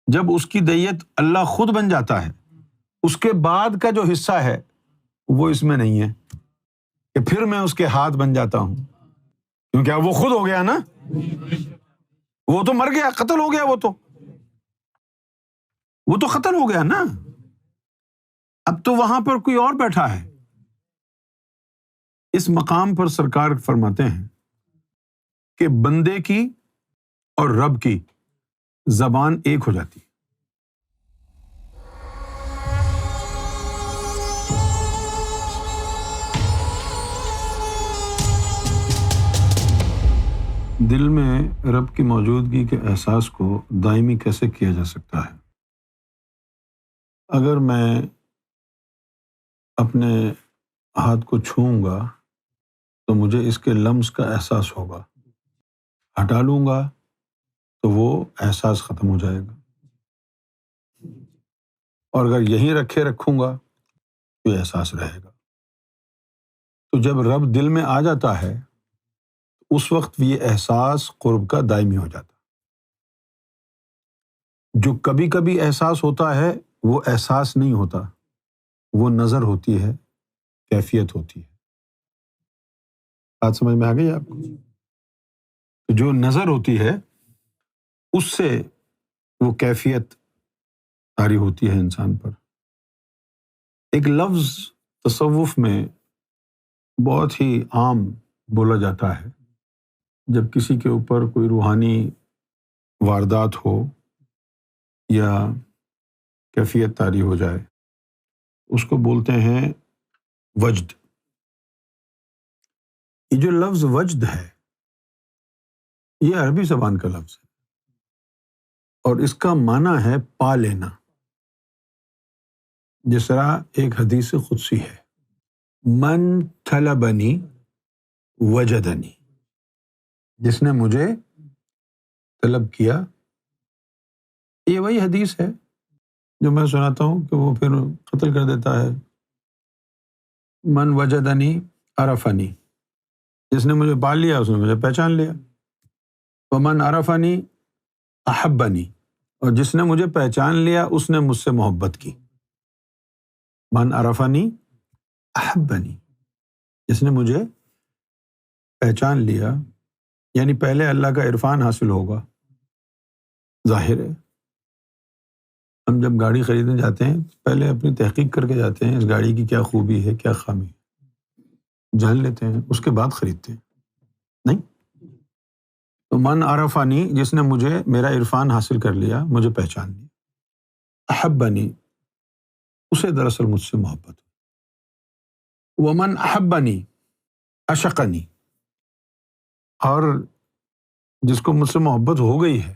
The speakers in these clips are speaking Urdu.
جب اس کی دیت اللہ خود بن جاتا ہے، اس کے بعد کا جو حصہ ہے وہ اس میں نہیں ہے کہ پھر میں اس کے ہاتھ بن جاتا ہوں، کیونکہ اب وہ خود ہو گیا نا، وہ تو مر گیا، قتل ہو گیا، وہ تو قتل ہو گیا نا، اب تو وہاں پر کوئی اور بیٹھا ہے۔ اس مقام پر سرکار فرماتے ہیں کہ بندے کی اور رب کی زبان ایک ہو جاتی ہے۔ دل میں رب کی موجودگی کے احساس کو دائمی کیسے کیا جا سکتا ہے؟ اگر میں اپنے ہاتھ کو چھوؤں گا تو مجھے اس کے لمس کا احساس ہوگا، ہٹا لوں گا تو وہ احساس ختم ہو جائے گا، اور اگر یہیں رکھوں گا تو یہ احساس رہے گا۔ تو جب رب دل میں آ جاتا ہے اس وقت یہ احساس قرب کا دائمی ہو جاتا ہے۔ جو کبھی کبھی احساس ہوتا ہے وہ احساس نہیں ہوتا، وہ نظر ہوتی ہے، کیفیت ہوتی ہے۔ بات سمجھ میں آ گئی آپ کو؟ جو نظر ہوتی ہے اس سے وہ کیفیت طاری ہوتی ہے انسان پر۔ ایک لفظ تصوف میں بہت ہی عام بولا جاتا ہے جب کسی کے اوپر کوئی روحانی واردات ہو یا کیفیت طاری ہو جائے، اس کو بولتے ہیں وجد۔ یہ جو لفظ وجد ہے یہ عربی زبان کا لفظ ہے اور اس کا معنی ہے پا لینا۔ جس طرح ایک حدیث قدسی ہے، من طلبنی وجدنی، جس نے مجھے طلب کیا۔ یہ وہی حدیث ہے جو میں سناتا ہوں کہ وہ پھر قتل کر دیتا ہے۔ من وجدنی عرفنی، جس نے مجھے پا لیا اس نے مجھے پہچان لیا۔ ومن عرفنی احبنی، اور جس نے مجھے پہچان لیا اس نے مجھ سے محبت کی۔ من عرفنی احبنی، جس نے مجھے پہچان لیا، یعنی پہلے اللہ کا عرفان حاصل ہوگا۔ ظاہر ہے ہم جب گاڑی خریدنے جاتے ہیں پہلے اپنی تحقیق کر کے جاتے ہیں، اس گاڑی کی کیا خوبی ہے، کیا خامی ہے، جان لیتے ہیں، اس کے بعد خریدتے ہیں، نہیں؟ تو من عرفانی، جس نے مجھے میرا عرفان حاصل کر لیا، مجھے پہچان لیا۔ احبنی، اسے دراصل مجھ سے محبت ہوئی۔ ومن احبنی عشقنی، اور جس کو مجھ سے محبت ہو گئی ہے،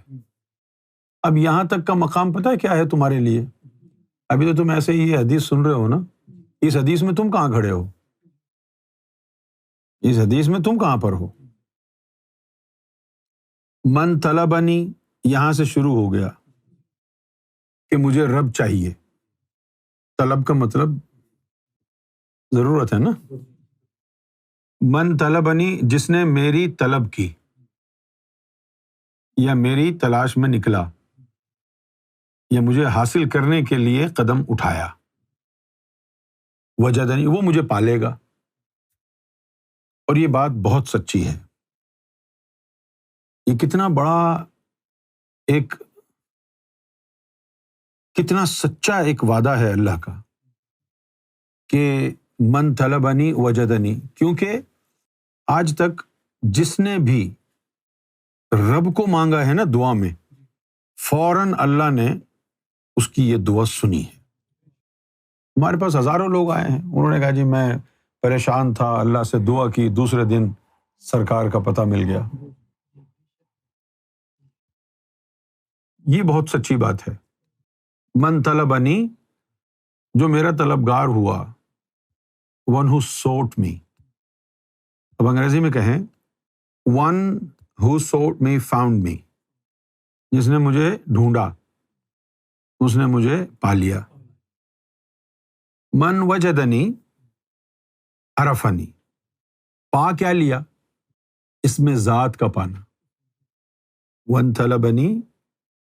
اب یہاں تک کا مقام پتہ ہے کیا ہے تمہارے لیے؟ ابھی تو تم ایسے ہی یہ حدیث سن رہے ہو نا، اس حدیث میں تم کہاں کھڑے ہو؟ اس حدیث میں تم کہاں پر ہو؟ من طلبنی یہاں سے شروع ہو گیا کہ مجھے رب چاہیے۔ طلب کا مطلب ضرورت ہے نا۔ من طلبنی، جس نے میری طلب کی یا میری تلاش میں نکلا یا مجھے حاصل کرنے کے لیے قدم اٹھایا۔ وجدنی، وہ مجھے پالے گا۔ اور یہ بات بہت سچی ہے۔ یہ کتنا بڑا ایک کتنا سچا ایک وعدہ ہے اللہ کا کہ من طلبنی وجدنی، کیونکہ آج تک جس نے بھی رب کو مانگا ہے نا دعا میں، فوراً اللہ نے اس کی یہ دعا سنی ہے۔ ہمارے پاس ہزاروں لوگ آئے ہیں، انہوں نے کہا جی میں پریشان تھا، اللہ سے دعا کی، دوسرے دن سرکار کا پتہ مل گیا۔ یہ بہت سچی بات ہے۔ من طلبنی، جو میرا طلبگار ہوا، one who sought me، اب انگریزی میں کہیں one who sought me found me، جس نے مجھے ڈھونڈا اس نے مجھے پا لیا۔ من وجدنی عرفنی، پا کیا لیا؟ اس میں ذات کا پانا۔ ون طلبنی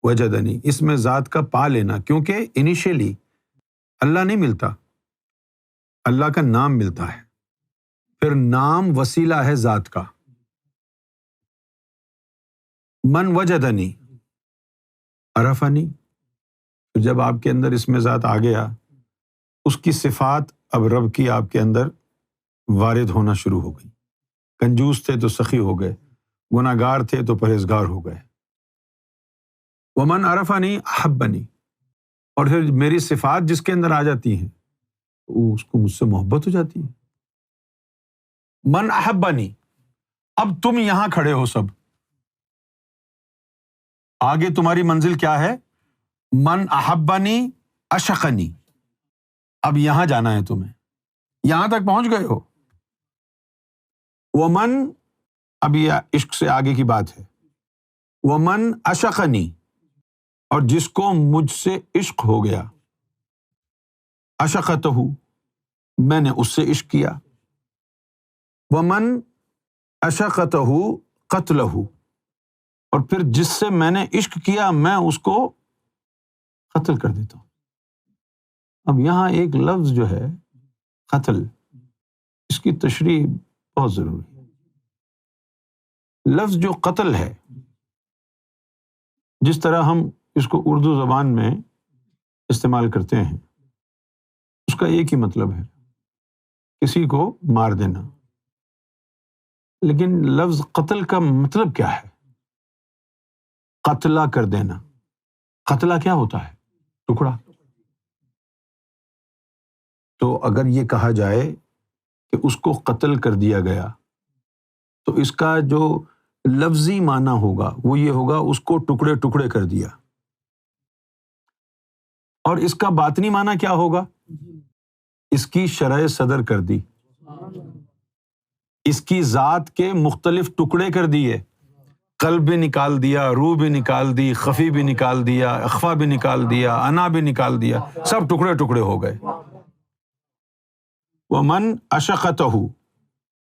وجدنی، اس میں ذات کا پا لینا، کیونکہ انیشیلی اللہ نہیں ملتا، اللہ کا نام ملتا ہے، پھر نام وسیلہ ہے ذات کا۔ من وجدنی عرفنی، تو جب آپ کے اندر اس میں ذات آ گیا، اس کی صفات اب رب کی آپ کے اندر وارد ہونا شروع ہو گئی۔ کنجوس تھے تو سخی ہو گئے، گناہ گار تھے تو پرہیزگار ہو گئے۔ ومن عرفنی احبنی، اور پھر میری صفات جس کے اندر آ جاتی ہیں وہ اس کو مجھ سے محبت ہو جاتی ہے۔ من احبنی، اب تم یہاں کھڑے ہو سب، آگے تمہاری منزل کیا ہے؟ من احبنی اشقنی، اب یہاں جانا ہے تمہیں، یہاں تک پہنچ گئے ہو۔ ومن، اب یہ عشق سے آگے کی بات ہے، ومن اشقنی، اور جس کو مجھ سے عشق ہو گیا، اشقتہ، میں نے اس سے عشق کیا، ومن اشقتہ قتلہ، اور پھر جس سے میں نے عشق کیا میں اس کو قتل کر دیتا ہوں۔ اب یہاں ایک لفظ جو ہے قتل، اس کی تشریح بہت ضروری ہے۔ لفظ جو قتل ہے، جس طرح ہم اس کو اردو زبان میں استعمال کرتے ہیں، اس کا ایک ہی مطلب ہے، کسی کو مار دینا۔ لیکن لفظ قتل کا مطلب کیا ہے؟ قتلہ کر دینا۔ قتلہ کیا ہوتا ہے؟ ٹکڑا۔ تو اگر یہ کہا جائے کہ اس کو قتل کر دیا گیا، تو اس کا جو لفظی معنی ہوگا وہ یہ ہوگا اس کو ٹکڑے ٹکڑے کر دیا۔ اور اس کا باطنی معنی کیا ہوگا؟ اس کی شرح صدر کر دی، اس کی ذات کے مختلف ٹکڑے کر دیے، قلب بھی نکال دیا، روح بھی نکال دی، خفی بھی نکال دیا، اخفا بھی نکال دیا، انا بھی نکال دیا، سب ٹکڑے ٹکڑے ہو گئے۔ ومن اشقتہ،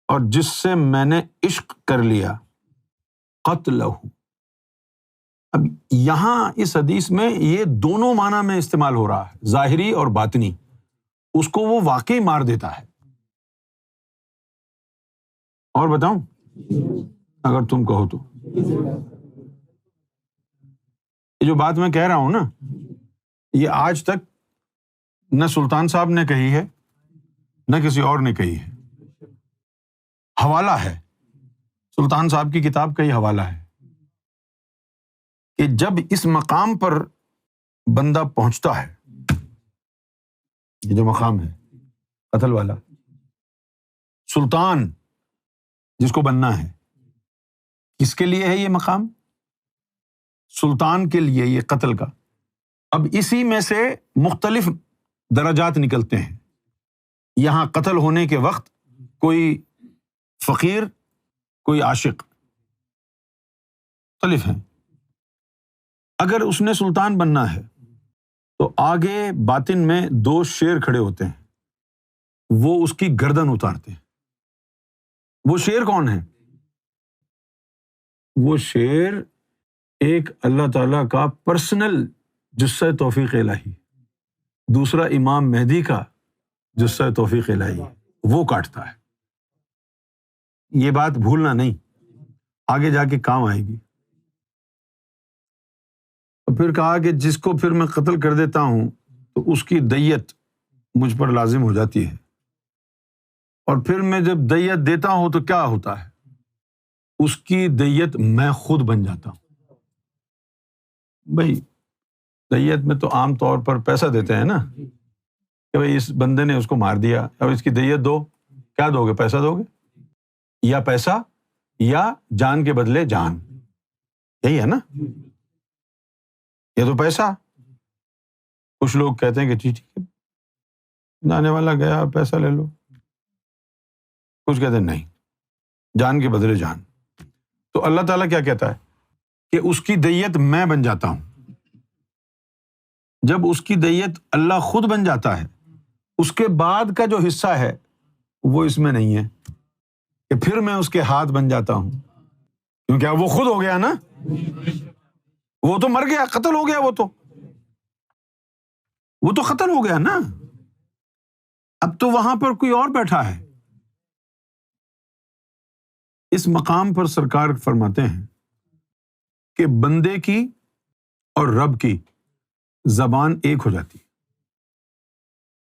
اور جس سے میں نے عشق کر لیا، قتلہ۔ اب یہاں اس حدیث میں یہ دونوں معنی میں استعمال ہو رہا ہے، ظاہری اور باطنی۔ اس کو وہ واقعی مار دیتا ہے۔ اور بتاؤں اگر تم کہو تو، یہ جو بات میں کہہ رہا ہوں نا، یہ آج تک نہ سلطان صاحب نے کہی ہے نہ کسی اور نے کہی ہے۔ حوالہ ہے، سلطان صاحب کی کتاب کا یہ حوالہ ہے کہ جب اس مقام پر بندہ پہنچتا ہے، یہ جو مقام ہے قتل والا، سلطان جس کو بننا ہے، کس کے لیے ہے یہ مقام؟ سلطان کے لیے یہ قتل کا۔ اب اسی میں سے مختلف درجات نکلتے ہیں۔ یہاں قتل ہونے کے وقت کوئی فقیر، کوئی عاشق، مختلف ہیں۔ اگر اس نے سلطان بننا ہے تو آگے باطن میں 2 شیر کھڑے ہوتے ہیں، وہ اس کی گردن اتارتے ہیں۔ وہ شیر کون ہے؟ وہ شیر ایک اللہ تعالیٰ کا پرسنل جثہ توفیق الہی، دوسرا امام مہدی کا جثہ توفیق الہی، وہ کاٹتا ہے۔ یہ بات بھولنا نہیں، آگے جا کے کام آئے گی۔ اور پھر کہا کہ جس کو پھر میں قتل کر دیتا ہوں تو اس کی دیت مجھ پر لازم ہو جاتی ہے، اور پھر میں جب دیت دیتا ہوں تو کیا ہوتا ہے؟ اس کی دیت میں خود بن جاتا ہوں۔ بھائی دیت میں تو عام طور پر پیسہ دیتے ہیں نا، کہ بھائی اس بندے نے اس کو مار دیا، اب اس کی دیت دو، کیا دو گے؟ پیسہ دو گے، یا پیسہ یا جان کے بدلے جان، یہی ہے نا؟ یہ تو پیسہ۔ کچھ لوگ کہتے ہیں کہ ٹھیک ہے، جانے والا گیا، پیسہ لے لو۔ کچھ کہتے ہیں نہیں، جان کے بدلے جان۔ تو اللہ تعالیٰ کیا کہتا ہے کہ اس کی دیت میں بن جاتا ہوں۔ جب اس کی دیت اللہ خود بن جاتا ہے، اس کے بعد کا جو حصہ ہے وہ اس میں نہیں ہے کہ پھر میں اس کے ہاتھ بن جاتا ہوں، کیونکہ اب وہ خود ہو گیا نا۔ وہ تو مر گیا، قتل ہو گیا، وہ تو قتل ہو گیا نا. اب تو وہاں پر کوئی اور بیٹھا ہے. اس مقام پر سرکار فرماتے ہیں کہ بندے کی اور رب کی زبان ایک ہو جاتی ہے.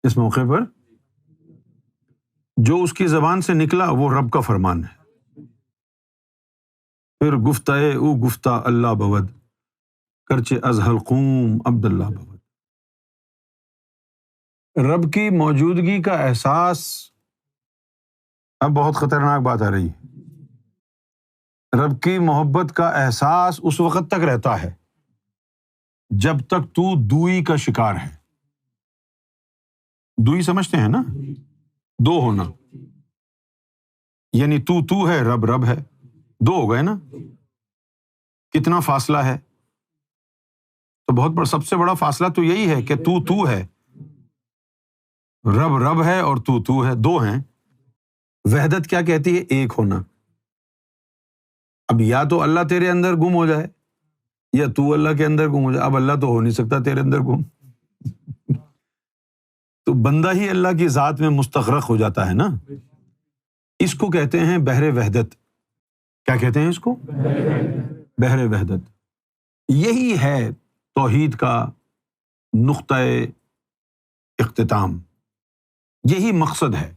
اس موقع پر جو اس کی زبان سے نکلا وہ رب کا فرمان ہے. پھر گفتہ او گفتہ اللہ بود، کرچے از حلقوم عبداللہ بود. رب کی موجودگی کا احساس، اب بہت خطرناک بات آ رہی ہے، رب کی محبت کا احساس اس وقت تک رہتا ہے جب تک تو دوئی کا شکار ہے. دوئی سمجھتے ہیں نا، دو ہونا، یعنی تو ہے، رب رب ہے، دو ہو گئے نا. کتنا فاصلہ ہے؟ تو بہت بڑا، سب سے بڑا فاصلہ تو یہی ہے کہ تو ہے، رب رب ہے اور تو ہے، دو ہیں. وحدت کیا کہتی ہے؟ ایک ہونا. اب یا تو اللہ تیرے اندر گم ہو جائے یا تو اللہ کے اندر گم ہو جائے. اب اللہ تو ہو نہیں سکتا تیرے اندر گم. تو بندہ ہی اللہ کی ذات میں مستغرق ہو جاتا ہے نا. اس کو کہتے ہیں بحر وحدت. کیا کہتے ہیں اس کو؟ بحر وحدت. یہی ہے توحید کا نقطۂ اختتام، یہی مقصد ہے.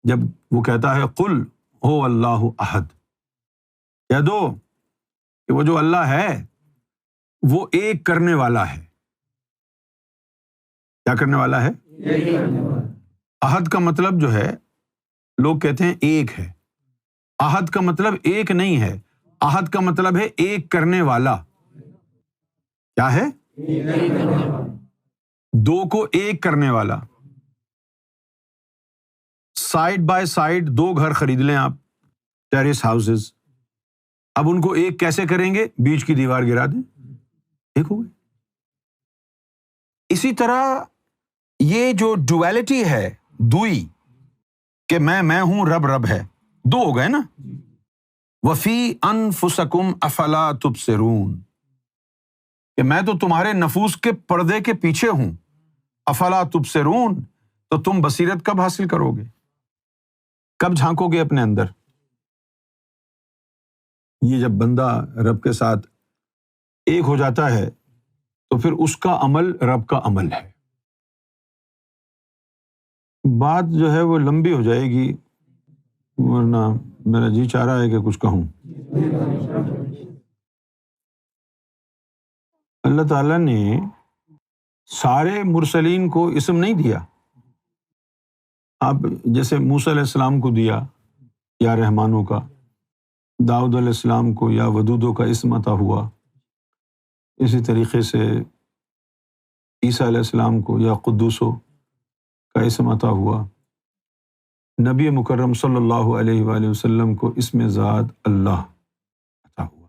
جب وہ کہتا ہے قل ہو اللہ احد، کہہ دو کہ وہ جو اللہ ہے وہ ایک کرنے والا ہے. کیا کرنے والا ہے؟ احد کا مطلب جو ہے، لوگ کہتے ہیں ایک ہے. احد کا مطلب ایک نہیں ہے، احد کا مطلب ہے ایک کرنے والا. کیا ہے؟ دو کو ایک کرنے والا. سائڈ بائی سائڈ دو گھر خرید لیں آپ، ٹیرس ہاؤسز. اب ان کو ایک کیسے کریں گے؟ بیچ کی دیوار گرا دیں، ایک ہو گئے. اسی طرح یہ جو ڈویلٹی ہے، دوئی، کہ میں ہوں، رب رب ہے، دو ہو گئے نا. وفی انفسکم افلا تبصرون، کہ میں تو تمہارے نفوس کے پردے کے پیچھے ہوں. افلا تبصرون، تو تم بصیرت کب حاصل کرو گے؟ کب جھانکو گے اپنے اندر؟ یہ جب بندہ رب کے ساتھ ایک ہو جاتا ہے تو پھر اس کا عمل رب کا عمل ہے. بات جو ہے وہ لمبی ہو جائے گی، ورنہ میرا جی چاہ رہا ہے کہ کچھ کہوں. اللہ تعالیٰ نے سارے مرسلین کو اسم نہیں دیا. آپ جیسے موسیٰ علیہ السلام کو دیا یا رحمانوں کا، داؤد علیہ السلام کو یا ودودوں کا اسم عطا ہوا، اسی طریقے سے عیسیٰ علیہ السلام کو یا قدوسوں کا اسم عطا ہوا. نبی مکرم صلی اللہ علیہ وآلہ وسلم کو اسم ذات اللہ عطا ہوا.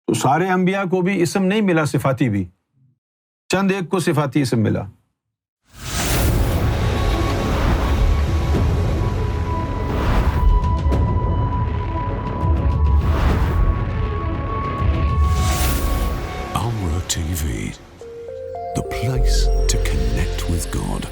تو سارے انبیاء کو بھی اسم نہیں ملا، صفاتی بھی، چند ایک کو صفاتی اسم ملا. TV, the place to connect with God.